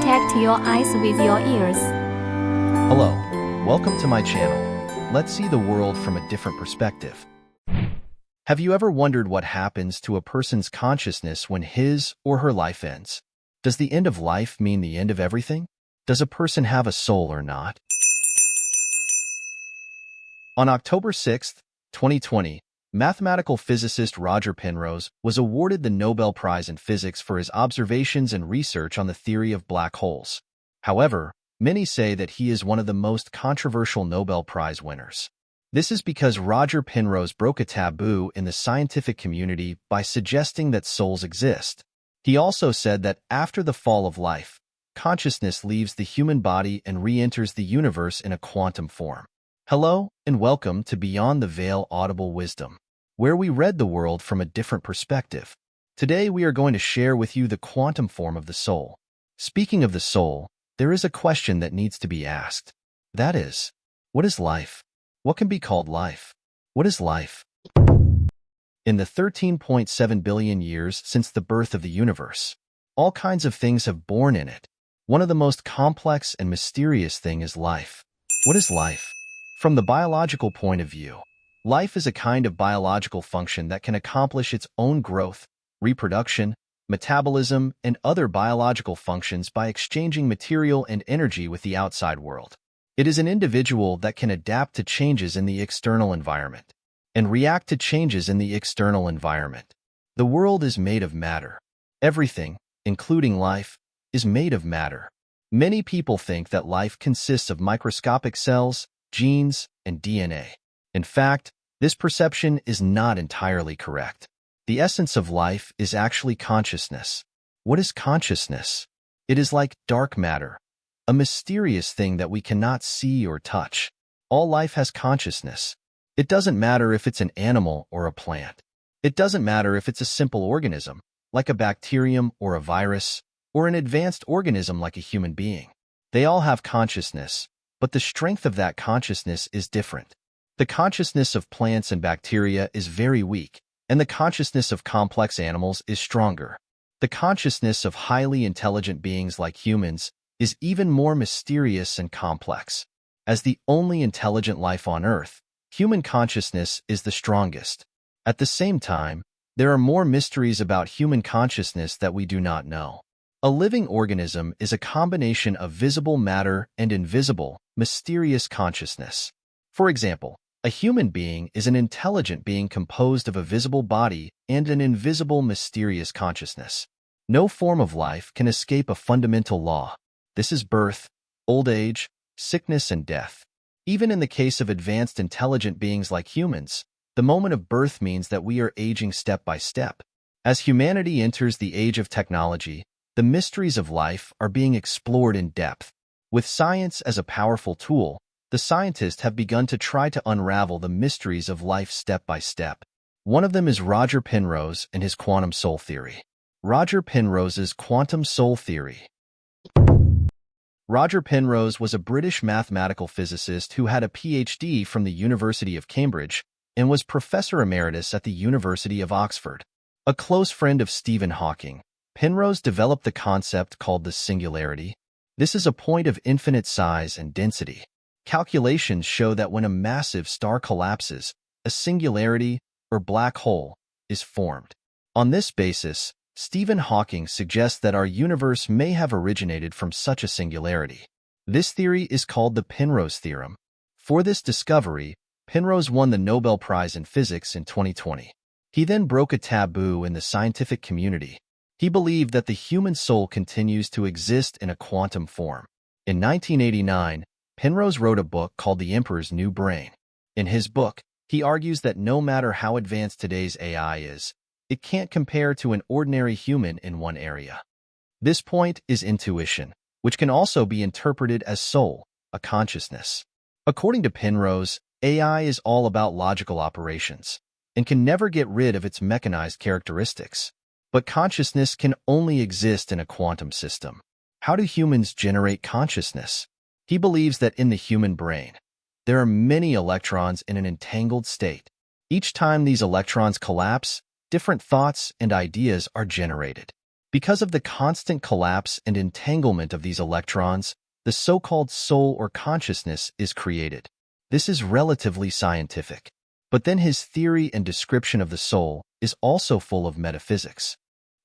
Protect your eyes with your ears. Hello, welcome to my channel. Let's see the world from a different perspective. Have you ever wondered what happens to a person's consciousness when his or her life ends? Does the end of life mean the end of everything? Does a person have a soul or not? On October 6, 2020, mathematical physicist Roger Penrose was awarded the Nobel Prize in Physics for his observations and research on the theory of black holes. However, many say that he is one of the most controversial Nobel Prize winners. This is because Roger Penrose broke a taboo in the scientific community by suggesting that souls exist. He also said that after the fall of life, consciousness leaves the human body and re-enters the universe in a quantum form. Hello, and welcome to Beyond the Veil Audible Wisdom, where we read the world from a different perspective. Today we are going to share with you the quantum form of the soul. Speaking of the soul, there is a question that needs to be asked. That is, what is life? What can be called life? What is life? In the 13.7 billion years since the birth of the universe, all kinds of things have born in it. One of the most complex and mysterious things is life. What is life? From the biological point of view, life is a kind of biological function that can accomplish its own growth, reproduction, metabolism, and other biological functions by exchanging material and energy with the outside world. It is an individual that can adapt to changes in the external environment and react to changes in the external environment. The world is made of matter. Everything, including life, is made of matter. Many people think that life consists of microscopic cells, genes, and DNA. In fact, this perception is not entirely correct. The essence of life is actually consciousness. What is consciousness? It is like dark matter, a mysterious thing that we cannot see or touch. All life has consciousness. It doesn't matter if it's an animal or a plant. It doesn't matter if it's a simple organism, like a bacterium or a virus, or an advanced organism like a human being. They all have consciousness, but the strength of that consciousness is different. The consciousness of plants and bacteria is very weak, and the consciousness of complex animals is stronger. The consciousness of highly intelligent beings like humans is even more mysterious and complex. As the only intelligent life on Earth, human consciousness is the strongest. At the same time, there are more mysteries about human consciousness that we do not know. A living organism is a combination of visible matter and invisible, mysterious consciousness. For example, a human being is an intelligent being composed of a visible body and an invisible, mysterious consciousness. No form of life can escape a fundamental law. This is birth, old age, sickness, and death. Even in the case of advanced intelligent beings like humans, the moment of birth means that we are aging step by step. As humanity enters the age of technology, the mysteries of life are being explored in depth. With science as a powerful tool, the scientists have begun to try to unravel the mysteries of life step by step. One of them is Roger Penrose and his quantum soul theory. Roger Penrose's quantum soul theory. Roger Penrose was a British mathematical physicist who had a PhD from the University of Cambridge and was Professor Emeritus at the University of Oxford. A close friend of Stephen Hawking, Penrose developed the concept called the singularity. This is a point of infinite size and density. Calculations show that when a massive star collapses, a singularity, or black hole, is formed. On this basis, Stephen Hawking suggests that our universe may have originated from such a singularity. This theory is called the Penrose theorem. For this discovery, Penrose won the Nobel Prize in Physics in 2020. He then broke a taboo in the scientific community. He believed that the human soul continues to exist in a quantum form. In 1989, Penrose wrote a book called The Emperor's New Brain. In his book, he argues that no matter how advanced today's AI is, it can't compare to an ordinary human in one area. This point is intuition, which can also be interpreted as soul, a consciousness. According to Penrose, AI is all about logical operations and can never get rid of its mechanized characteristics. But consciousness can only exist in a quantum system. How do humans generate consciousness? He believes that in the human brain, there are many electrons in an entangled state. Each time these electrons collapse, different thoughts and ideas are generated. Because of the constant collapse and entanglement of these electrons, the so-called soul or consciousness is created. This is relatively scientific. But then his theory and description of the soul is also full of metaphysics.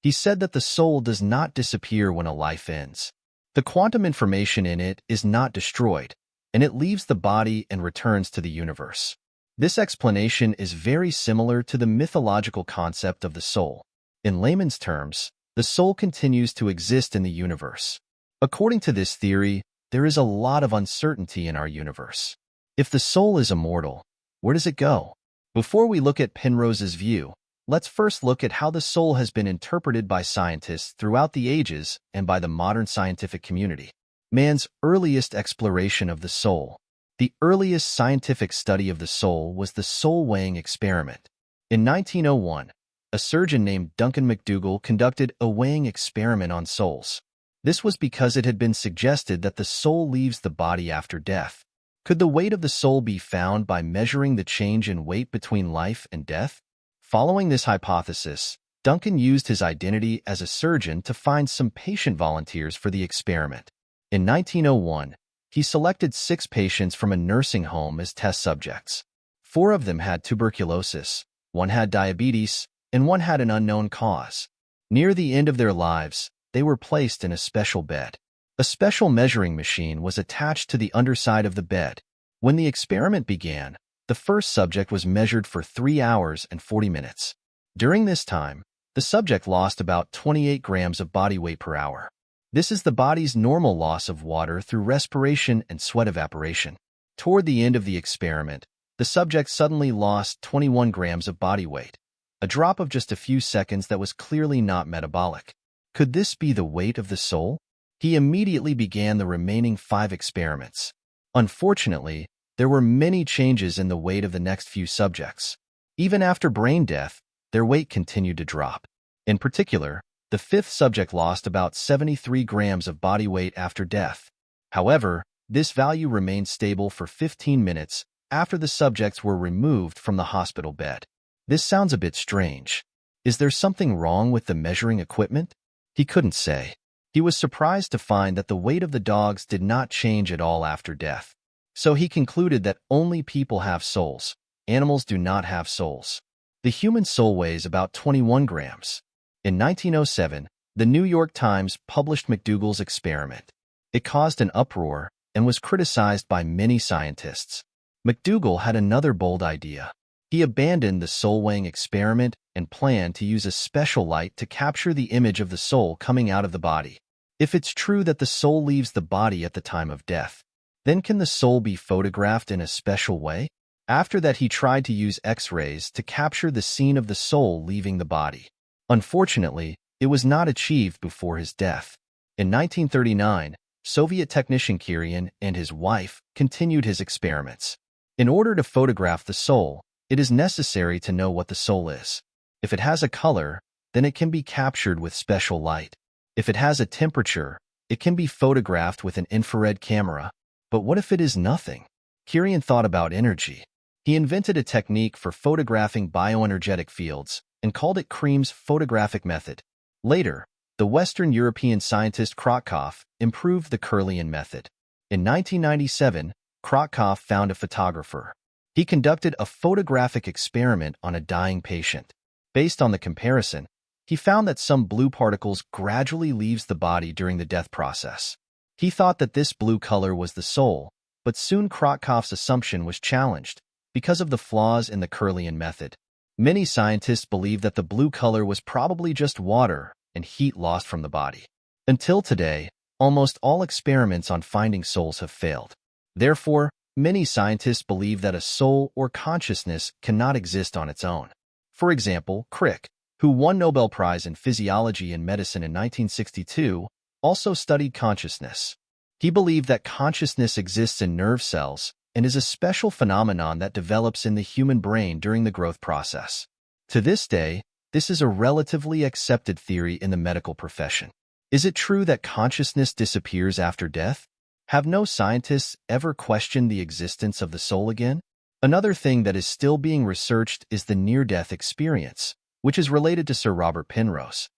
He said that the soul does not disappear when a life ends. The quantum information in it is not destroyed, and it leaves the body and returns to the universe. This explanation is very similar to the mythological concept of the soul. In layman's terms, the soul continues to exist in the universe. According to this theory, there is a lot of uncertainty in our universe. If the soul is immortal, where does it go? Before we look at Penrose's view, let's first look at how the soul has been interpreted by scientists throughout the ages and by the modern scientific community. Man's earliest exploration of the soul. The earliest scientific study of the soul was the soul-weighing experiment. In 1901, a surgeon named Duncan McDougall conducted a weighing experiment on souls. This was because it had been suggested that the soul leaves the body after death. Could the weight of the soul be found by measuring the change in weight between life and death? Following this hypothesis, Duncan used his identity as a surgeon to find some patient volunteers for the experiment. In 1901, he selected 6 patients from a nursing home as test subjects. 4 of them had tuberculosis, 1 had diabetes, and 1 had an unknown cause. Near the end of their lives, they were placed in a special bed. A special measuring machine was attached to the underside of the bed. When the experiment began, the first subject was measured for 3 hours and 40 minutes. During this time, the subject lost about 28 grams of body weight per hour. This is the body's normal loss of water through respiration and sweat evaporation. Toward the end of the experiment, the subject suddenly lost 21 grams of body weight, a drop of just a few seconds that was clearly not metabolic. Could this be the weight of the soul? He immediately began the remaining 5 experiments. Unfortunately, there were many changes in the weight of the next few subjects. Even after brain death, their weight continued to drop. In particular, the 5th subject lost about 73 grams of body weight after death. However, this value remained stable for 15 minutes after the subjects were removed from the hospital bed. This sounds a bit strange. Is there something wrong with the measuring equipment? He couldn't say. He was surprised to find that the weight of the dogs did not change at all after death. So he concluded that only people have souls. Animals do not have souls. The human soul weighs about 21 grams. In 1907, the New York Times published McDougall's experiment. It caused an uproar and was criticized by many scientists. McDougall had another bold idea. He abandoned the soul-weighing experiment and planned to use a special light to capture the image of the soul coming out of the body. If it's true that the soul leaves the body at the time of death, then can the soul be photographed in a special way? After that, he tried to use X-rays to capture the scene of the soul leaving the body. Unfortunately, it was not achieved before his death. In 1939, Soviet technician Kirian and his wife continued his experiments. In order to photograph the soul, it is necessary to know what the soul is. If it has a color, then it can be captured with special light. If it has a temperature, it can be photographed with an infrared camera. But what if it is nothing? Kirian thought about energy. He invented a technique for photographing bioenergetic fields and called it Kreem's photographic method. Later, the Western European scientist Kratkov improved the Kirlian method. In 1997, Kratkov found a photographer. He conducted a photographic experiment on a dying patient. Based on the comparison, he found that some blue particles gradually leaves the body during the death process. He thought that this blue color was the soul, but soon Kratkov's assumption was challenged because of the flaws in the Kirlian method. Many scientists believe that the blue color was probably just water and heat lost from the body. Until today, almost all experiments on finding souls have failed. Therefore, many scientists believe that a soul or consciousness cannot exist on its own. For example, Crick, who won Nobel Prize in Physiology and Medicine in 1962, also studied consciousness. He believed that consciousness exists in nerve cells and is a special phenomenon that develops in the human brain during the growth process. To this day, this is a relatively accepted theory in the medical profession. Is it true that consciousness disappears after death? Have no scientists ever questioned the existence of the soul again? Another thing that is still being researched is the near-death experience, which is related to Sir Robert Penrose.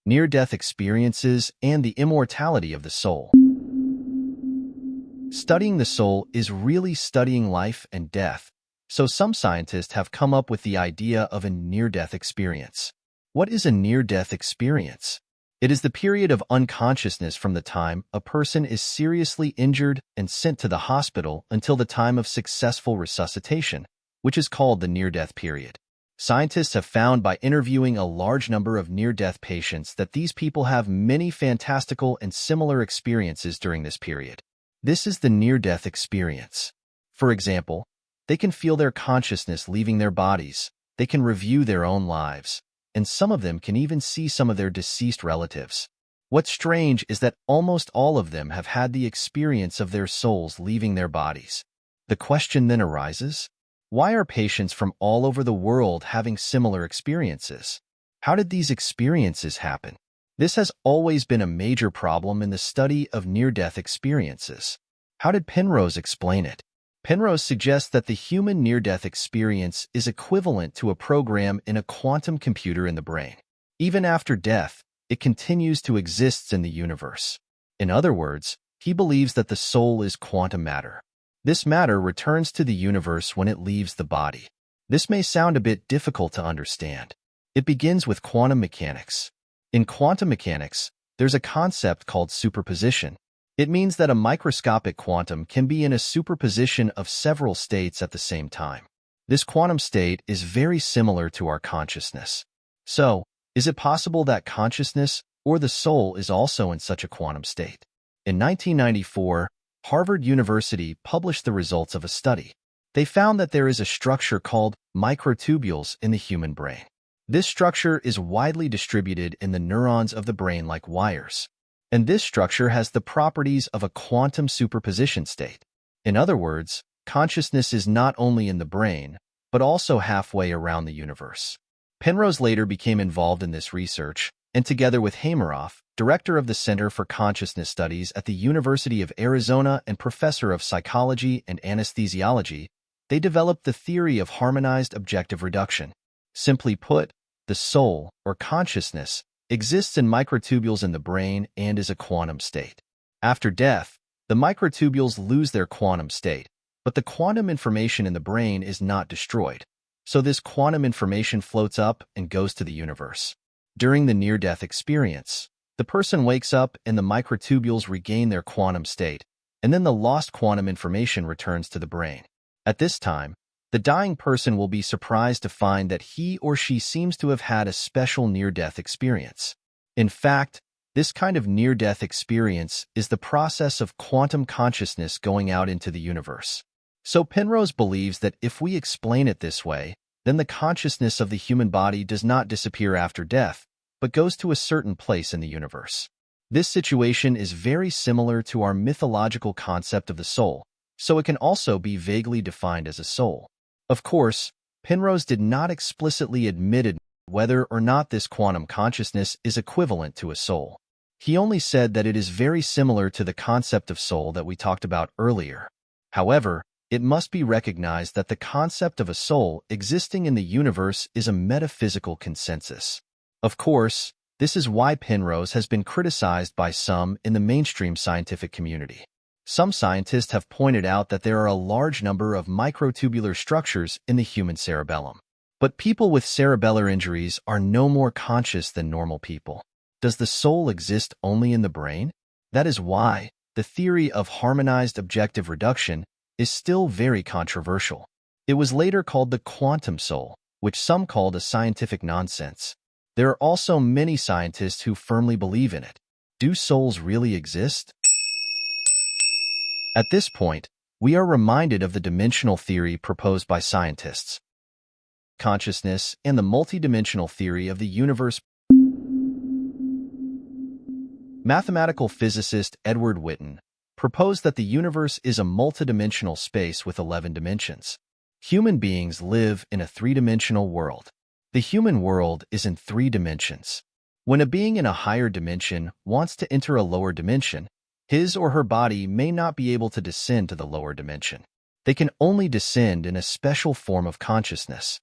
near-death experiences, and the immortality of the soul. Studying the soul is really studying life and death, so some scientists have come up with the idea of a near-death experience. What is a near-death experience? It is the period of unconsciousness from the time a person is seriously injured and sent to the hospital until the time of successful resuscitation, which is called the near-death period. Scientists have found by interviewing a large number of near-death patients that these people have many fantastical and similar experiences during this period. This is the near-death experience. For example, they can feel their consciousness leaving their bodies, they can review their own lives, and some of them can even see some of their deceased relatives. What's strange is that almost all of them have had the experience of their souls leaving their bodies. The question then arises, why are patients from all over the world having similar experiences? How did these experiences happen? This has always been a major problem in the study of near-death experiences. How did Penrose explain it? Penrose suggests that the human near-death experience is equivalent to a program in a quantum computer in the brain. Even after death, it continues to exist in the universe. In other words, he believes that the soul is quantum matter. This matter returns to the universe when it leaves the body. This may sound a bit difficult to understand. It begins with quantum mechanics. In quantum mechanics, there's a concept called superposition. It means that a microscopic quantum can be in a superposition of several states at the same time. This quantum state is very similar to our consciousness. So, is it possible that consciousness or the soul is also in such a quantum state? In 1994, Harvard University published the results of a study. They found that there is a structure called microtubules in the human brain. This structure is widely distributed in the neurons of the brain like wires. And this structure has the properties of a quantum superposition state. In other words, consciousness is not only in the brain, but also halfway around the universe. Penrose later became involved in this research, and together with Hameroff, director of the Center for Consciousness Studies at the University of Arizona and professor of psychology and anesthesiology, they developed the theory of harmonized objective reduction. Simply put, the soul, or consciousness, exists in microtubules in the brain and is a quantum state. After death, the microtubules lose their quantum state, but the quantum information in the brain is not destroyed. So this quantum information floats up and goes to the universe. During the near-death experience, the person wakes up and the microtubules regain their quantum state, and then the lost quantum information returns to the brain. At this time, the dying person will be surprised to find that he or she seems to have had a special near-death experience. In fact, this kind of near-death experience is the process of quantum consciousness going out into the universe. So Penrose believes that if we explain it this way, then the consciousness of the human body does not disappear after death, but goes to a certain place in the universe. This situation is very similar to our mythological concept of the soul, so it can also be vaguely defined as a soul. Of course, Penrose did not explicitly admit whether or not this quantum consciousness is equivalent to a soul. He only said that it is very similar to the concept of soul that we talked about earlier. However, it must be recognized that the concept of a soul existing in the universe is a metaphysical consensus. Of course, this is why Penrose has been criticized by some in the mainstream scientific community. Some scientists have pointed out that there are a large number of microtubular structures in the human cerebellum. But people with cerebellar injuries are no more conscious than normal people. Does the soul exist only in the brain? That is why the theory of harmonized objective reduction is still very controversial. It was later called the quantum soul, which some called a scientific nonsense. There are also many scientists who firmly believe in it. Do souls really exist? At this point, we are reminded of the dimensional theory proposed by scientists, consciousness, and the multidimensional theory of the universe. Mathematical physicist Edward Witten proposed that the universe is a multidimensional space with 11 dimensions. Human beings live in a three-dimensional world. The human world is in 3 dimensions. When a being in a higher dimension wants to enter a lower dimension, his or her body may not be able to descend to the lower dimension. They can only descend in a special form of consciousness.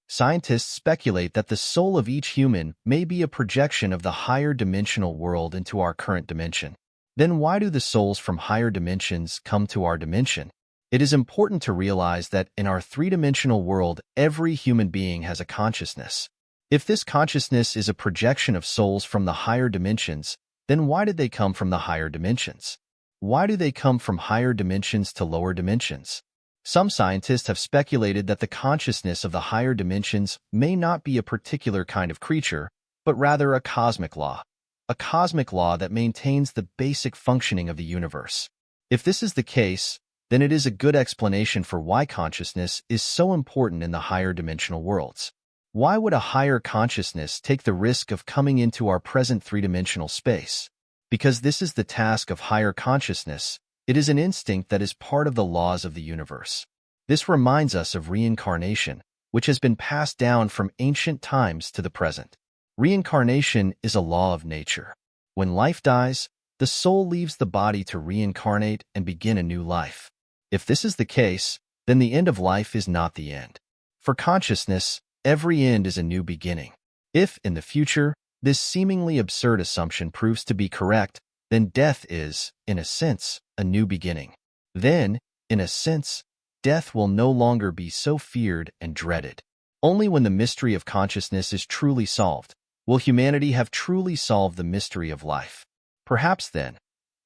Scientists speculate that the soul of each human may be a projection of the higher dimensional world into our current dimension. Then why do the souls from higher dimensions come to our dimension? It is important to realize that in our three-dimensional world, every human being has a consciousness. If this consciousness is a projection of souls from the higher dimensions, then why did they come from the higher dimensions? Why do they come from higher dimensions to lower dimensions? Some scientists have speculated that the consciousness of the higher dimensions may not be a particular kind of creature, but rather a cosmic law that maintains the basic functioning of the universe. If this is the case, then it is a good explanation for why consciousness is so important in the higher dimensional worlds. Why would a higher consciousness take the risk of coming into our present three-dimensional space? Because this is the task of higher consciousness. It is an instinct that is part of the laws of the universe. This reminds us of reincarnation, which has been passed down from ancient times to the present. Reincarnation is a law of nature. When life dies, the soul leaves the body to reincarnate and begin a new life. If this is the case, then the end of life is not the end. For consciousness, every end is a new beginning. If, in the future, this seemingly absurd assumption proves to be correct, then death is, in a sense, a new beginning. Then, in a sense, death will no longer be so feared and dreaded. Only when the mystery of consciousness is truly solved will humanity have truly solved the mystery of life. Perhaps then,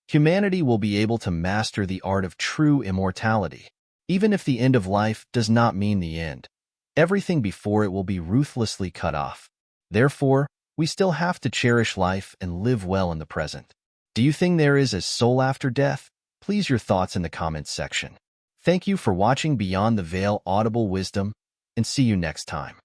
humanity will be able to master the art of true immortality. Even if the end of life does not mean the end, everything before it will be ruthlessly cut off. Therefore, we still have to cherish life and live well in the present. Do you think there is a soul after death? Please your thoughts in the comments section. Thank you for watching Beyond the Veil Audible Wisdom, and see you next time.